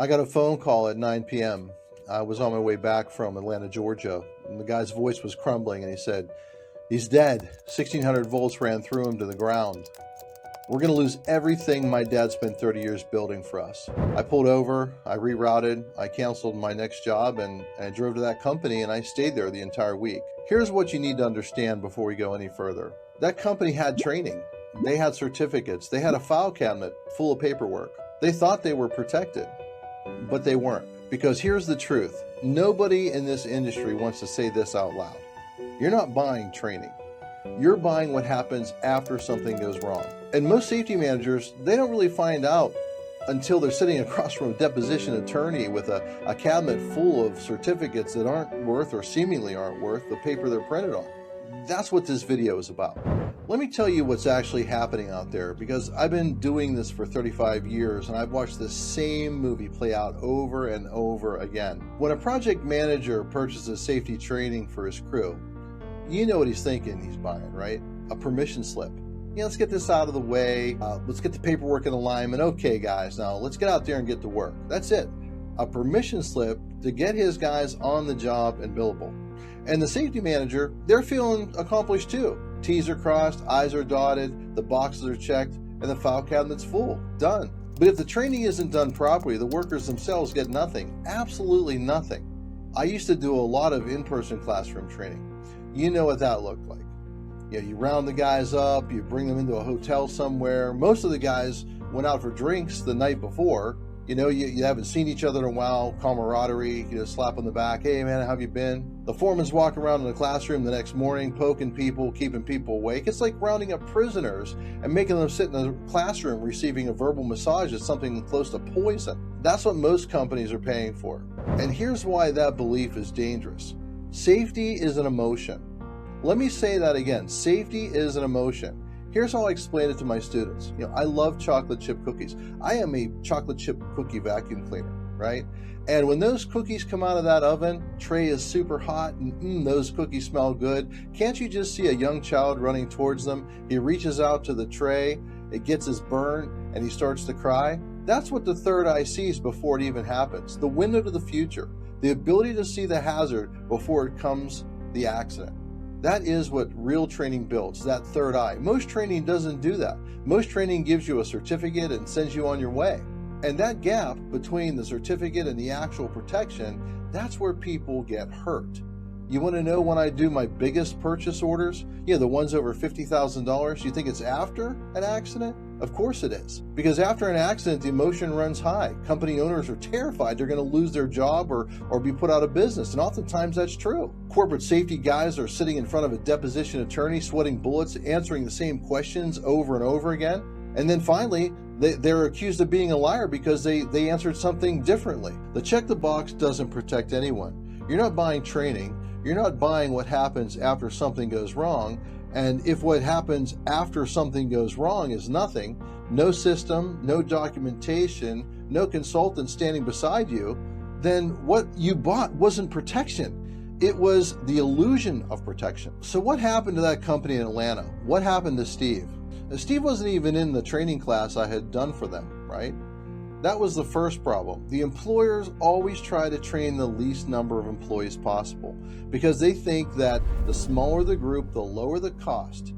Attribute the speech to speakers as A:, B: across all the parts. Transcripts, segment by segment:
A: I got a phone call at 9 p.m. I was on my way back from Atlanta, Georgia, and the guy's voice was crumbling, and he said, "He's dead. 1600 volts ran through him to the ground. We're going to lose everything my dad spent 30 years building for us." I pulled over, I rerouted, I canceled my next job, and I drove to that company, and I stayed there the entire week. Here's what you need to understand before we go any further. That company had training. They had certificates. They had a file cabinet full of paperwork. They thought they were protected, but they weren't. Because here's the truth. Nobody in this industry wants to say this out loud. You're not buying training. You're buying what happens after something goes wrong. And most safety managers, they don't really find out until they're sitting across from a deposition attorney with a cabinet full of certificates that aren't worth, or seemingly aren't worth, the paper they're printed on. That's what this video is about. Let me tell you what's actually happening out there, because I've been doing this for 35 years and I've watched the same movie play out over and over again. When a project manager purchases safety training for his crew, you know what he's thinking he's buying, right? A permission slip. Yeah, let's get this out of the way. Let's get the paperwork in alignment. Okay, guys, now let's get out there and get to work. That's it. A permission slip to get his guys on the job and billable. And the safety manager, they're feeling accomplished too. T's are crossed, I's are dotted, the boxes are checked, and the file cabinet's full. Done. But if the training isn't done properly, the workers themselves get nothing. Absolutely nothing. I used to do a lot of in-person classroom training. You know what that looked like. You round the guys up, you bring them into a hotel somewhere. Most of the guys went out for drinks the night before. You haven't seen each other in a while, camaraderie, slap on the back. Hey man, how have you been? The foreman's walking around in the classroom the next morning, poking people, keeping people awake. It's like rounding up prisoners and making them sit in the classroom receiving a verbal massage as something close to poison. That's what most companies are paying for. And here's why that belief is dangerous. Safety is an emotion. Let me say that again. Safety is an emotion. Here's how I explain it to my students. I love chocolate chip cookies. I am a chocolate chip cookie vacuum cleaner, right? And when those cookies come out of that oven, tray is super hot, and those cookies smell good. Can't you just see a young child running towards them? He reaches out to the tray, it gets his burn, and he starts to cry. That's what the third eye sees before it even happens. The window to the future, the ability to see the hazard before it comes the accident. That is what real training builds, that third eye. Most training doesn't do that. Most training gives you a certificate and sends you on your way. And that gap between the certificate and the actual protection, that's where people get hurt. You want to know when I do my biggest purchase orders? The ones over $50,000. You think it's after an accident? Of course it is. Because after an accident, the emotion runs high. Company owners are terrified they're going to lose their job or be put out of business. And oftentimes that's true. Corporate safety guys are sitting in front of a deposition attorney, sweating bullets, answering the same questions over and over again. And then finally, they're accused of being a liar because they answered something differently. The check the box doesn't protect anyone. You're not buying training. You're not buying what happens after something goes wrong. And if what happens after something goes wrong is nothing, no system, no documentation, no consultant standing beside you, then what you bought wasn't protection. It was the illusion of protection. So what happened to that company in Atlanta? What happened to Steve? Steve wasn't even in the training class I had done for them, right? That was the first problem. The employers always try to train the least number of employees possible because they think that the smaller the group, the lower the cost.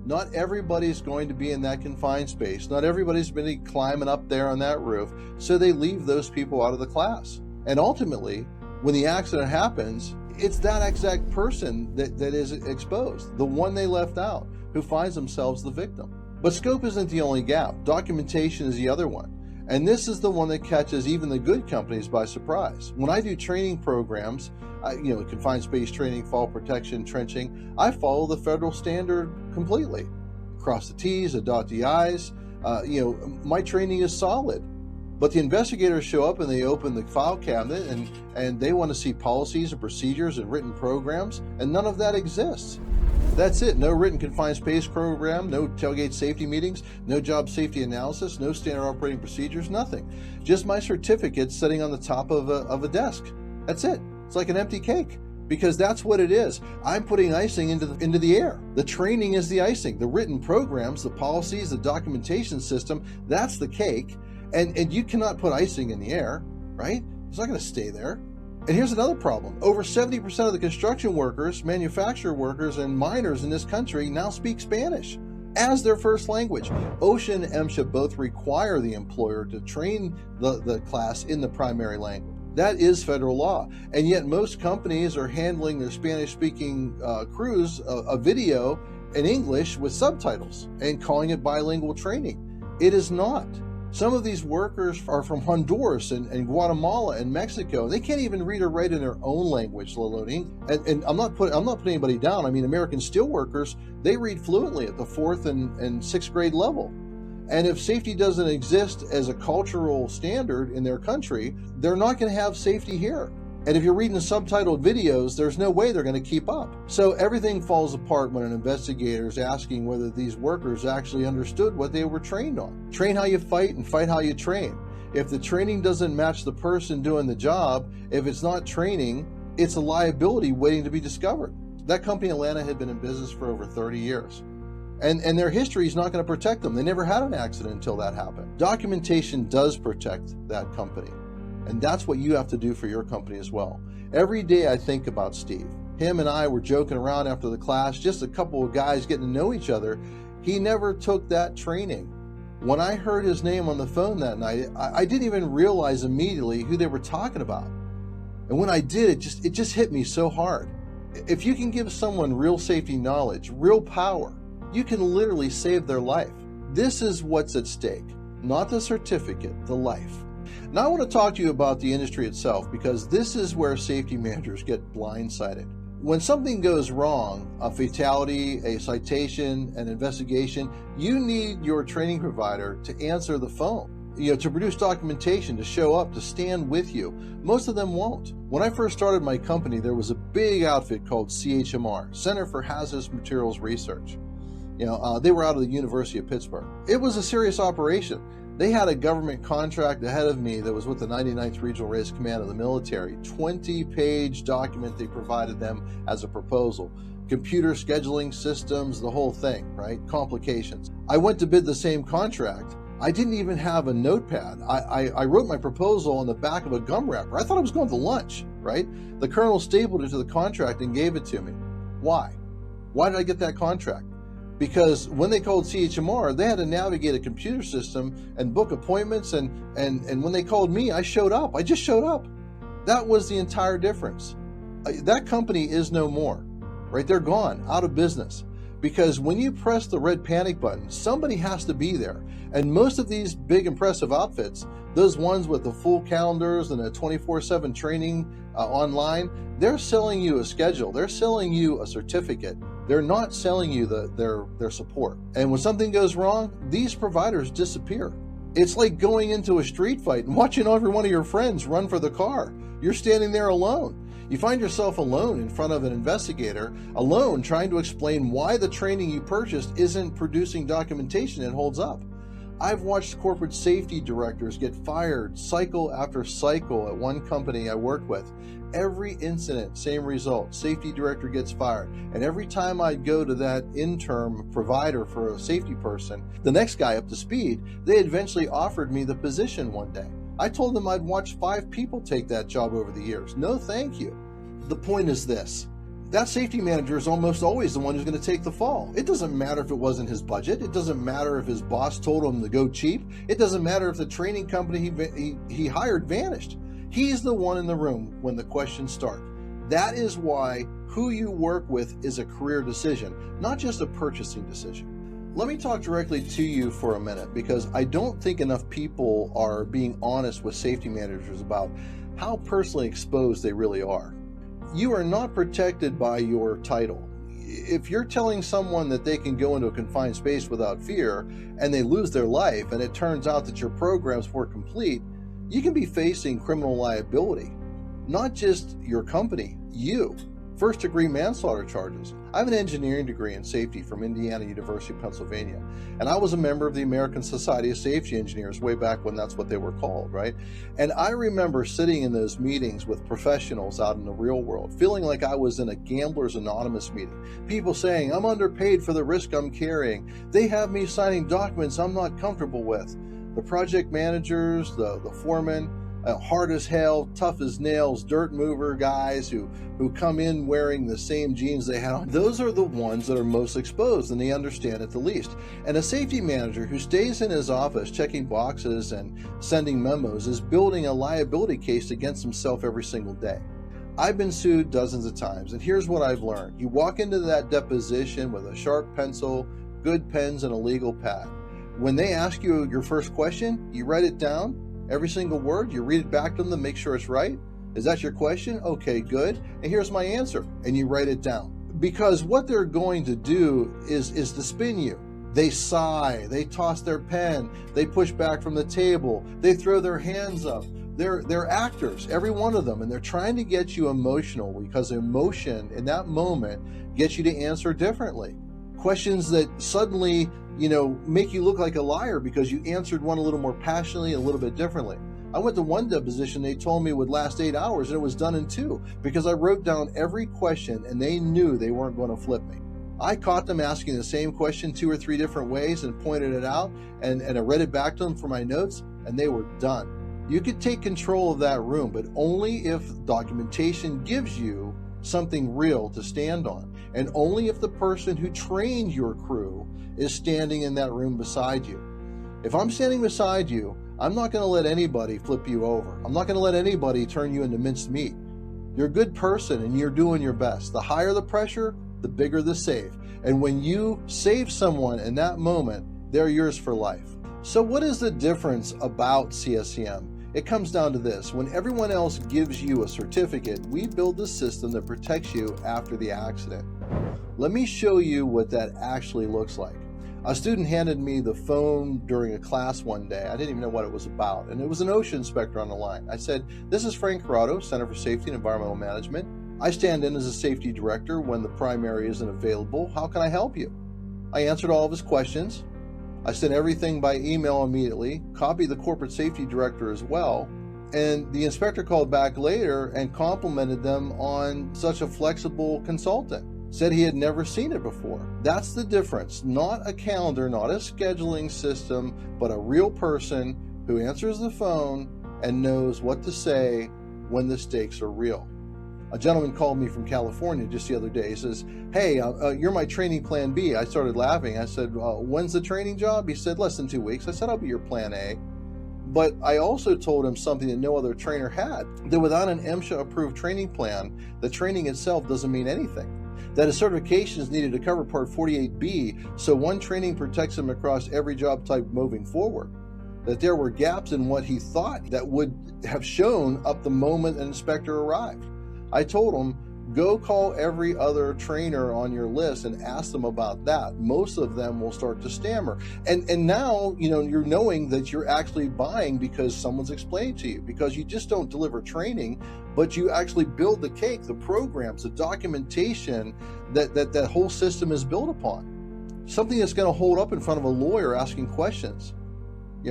A: Not everybody's going to be in that confined space. Not everybody's going to be climbing up there on that roof. So they leave those people out of the class. And ultimately, when the accident happens, it's that exact person that is exposed, the one they left out, who finds themselves the victim. But scope isn't the only gap. Documentation is the other one. And this is the one that catches even the good companies by surprise. When I do training programs, confined space training, fall protection, trenching, I follow the federal standard completely. Cross the T's, dot the I's. My training is solid. But the investigators show up and they open the file cabinet and they want to see policies and procedures and written programs, and none of that exists. That's it. No written confined space program, no tailgate safety meetings, no job safety analysis, no standard operating procedures, nothing. Just my certificate sitting on the top of a desk. That's it. It's like an empty cake, because that's what it is. I'm putting icing into the air. The training is the icing. The written programs, the policies, the documentation system, that's the cake. And you cannot put icing in the air. right? He's not going to stay there. And here's another problem. Over 70% of the construction workers, manufacturer workers, and miners in this country now speak Spanish as their first language. OSHA and MSHA both require the employer to train the class in the primary language. That is federal law. And yet most companies are handling their Spanish-speaking crews a video in English with subtitles and calling it bilingual training. It is not. Some of these workers are from Honduras and Guatemala and Mexico. They can't even read or write in their own language, let alone English. And I'm not putting anybody down. I mean, American steelworkers, they read fluently at the 4th and 6th grade level. And if safety doesn't exist as a cultural standard in their country, they're not going to have safety here. And if you're reading subtitled videos, there's no way they're going to keep up. So everything falls apart when an investigator is asking whether these workers actually understood what they were trained on. Train how you fight and fight how you train. If the training doesn't match the person doing the job, if it's not training, it's a liability waiting to be discovered. That company in Atlanta had been in business for over 30 years. And their history is not going to protect them. They never had an accident until that happened. Documentation does protect that company. And that's what you have to do for your company as well. Every day I think about Steve. Him and I were joking around after the class, just a couple of guys getting to know each other. He never took that training. When I heard his name on the phone that night, I didn't even realize immediately who they were talking about. And when I did, it just hit me so hard. If you can give someone real safety knowledge, real power, you can literally save their life. This is what's at stake, not the certificate, the life. Now I want to talk to you about the industry itself, because this is where safety managers get blindsided. When something goes wrong, a fatality, a citation, an investigation, you need your training provider to answer the phone, to produce documentation, to show up, to stand with you. Most of them won't. When I first started my company, there was a big outfit called CHMR, Center for Hazardous Materials Research. They were out of the University of Pittsburgh. It was a serious operation. They had a government contract ahead of me that was with the 99th Regional Race Command of the military. 20-page document they provided them as a proposal. Computer scheduling systems, the whole thing, right? Complications. I went to bid the same contract. I didn't even have a notepad. I wrote my proposal on the back of a gum wrapper. I thought I was going to lunch, right? The colonel stapled it to the contract and gave it to me. Why? Why did I get that contract? Because when they called CHMR, they had to navigate a computer system and book appointments, and when they called me, I showed up. I just showed up. That was the entire difference. That company is no more, right? They're gone, out of business. Because when you press the red panic button, somebody has to be there. And most of these big impressive outfits, those ones with the full calendars and a 24/7 training online, they're selling you a schedule. They're selling you a certificate. They're not selling you their support. And when something goes wrong, these providers disappear. It's like going into a street fight and watching every one of your friends run for the car. You're standing there alone. You find yourself alone in front of an investigator, alone trying to explain why the training you purchased isn't producing documentation that holds up. I've watched corporate safety directors get fired cycle after cycle at one company I worked with. Every incident, same result. Safety director gets fired. And every time I'd go to that interim provider for a safety person, the next guy up to speed, they eventually offered me the position one day. I told them I'd watched 5 people take that job over the years. No, thank you. The point is this. That safety manager is almost always the one who's going to take the fall. It doesn't matter if it wasn't his budget. It doesn't matter if his boss told him to go cheap. It doesn't matter if the training company he hired vanished. He's the one in the room when the questions start. That is why who you work with is a career decision, not just a purchasing decision. Let me talk directly to you for a minute, because I don't think enough people are being honest with safety managers about how personally exposed they really are. You are not protected by your title. If you're telling someone that they can go into a confined space without fear and they lose their life, and it turns out that your programs were complete, you can be facing criminal liability. Not just your company, you. First-degree manslaughter charges. I have an engineering degree in safety from Indiana University of Pennsylvania, and I was a member of the American Society of Safety Engineers way back when that's what they were called, right? And I remember sitting in those meetings with professionals out in the real world, feeling like I was in a Gamblers Anonymous meeting. People saying, I'm underpaid for the risk I'm carrying. They have me signing documents I'm not comfortable with. The project managers, the foremen, hard as hell, tough as nails, dirt mover guys who come in wearing the same jeans they had on. Those are the ones that are most exposed, and they understand it the least. And a safety manager who stays in his office checking boxes and sending memos is building a liability case against himself every single day. I've been sued dozens of times, and here's what I've learned. You walk into that deposition with a sharp pencil, good pens, and a legal pad. When they ask you your first question, you write it down. Every single word, you read it back to them to make sure it's right. Is that your question? Okay, good. And here's my answer. And you write it down. Because what they're going to do is to spin you. They sigh, they toss their pen, they push back from the table, they throw their hands up. They're actors, every one of them, and they're trying to get you emotional because emotion in that moment gets you to answer differently. Questions that suddenly make you look like a liar because you answered one a little more passionately, a little bit differently. I went to one deposition, they told me would last 8 hours, and it was done in 2 because I wrote down every question and they knew they weren't going to flip me. I caught them asking the same question 2 or 3 different ways and pointed it out, and I read it back to them for my notes, and they were done. You could take control of that room, but only if documentation gives you something real to stand on, and only if the person who trained your crew is standing in that room beside you. If I'm standing beside you, I'm not going to let anybody flip you over. I'm not going to let anybody turn you into minced meat. You're a good person and you're doing your best. The higher the pressure, the bigger the save. And when you save someone in that moment, they're yours for life. So what is the difference about CSCM? It comes down to this. When everyone else gives you a certificate, we build the system that protects you after the accident. Let me show you what that actually looks like. A student handed me the phone during a class one day. I didn't even know what it was about, and it was an OSHA inspector on the line. I said, "This is Frank Corrado, Center for Safety and Environmental Management. I stand in as a safety director when the primary isn't available. How can I help you?" I answered all of his questions. I sent everything by email immediately, copied the corporate safety director as well, and the inspector called back later and complimented them on such a flexible consultant. Said he had never seen it before. That's the difference. Not a calendar, not a scheduling system, but a real person who answers the phone and knows what to say when the stakes are real. A gentleman called me from California just the other day. He says, "Hey, you're my training plan B." I started laughing. I said, "When's the training job?" He said, "Less than 2 weeks." I said, "I'll be your plan A." But I also told him something that no other trainer had, that without an MSHA approved training plan, the training itself doesn't mean anything. That his certification is needed to cover Part 48B, so one training protects him across every job type moving forward. That there were gaps in what he thought that would have shown up the moment an inspector arrived. I told him, go call every other trainer on your list and ask them about that. Most of them will start to stammer. And now, you're knowing that you're actually buying because someone's explained to you, because you just don't deliver training, but you actually build the cake, the programs, the documentation that whole system is built upon. Something that's going to hold up in front of a lawyer asking questions.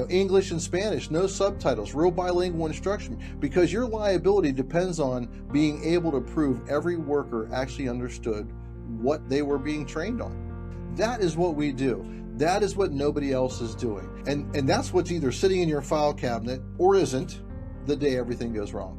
A: English and Spanish, no subtitles, real bilingual instruction, because your liability depends on being able to prove every worker actually understood what they were being trained on. That is what we do. That is what nobody else is doing. And that's what's either sitting in your file cabinet or isn't the day everything goes wrong.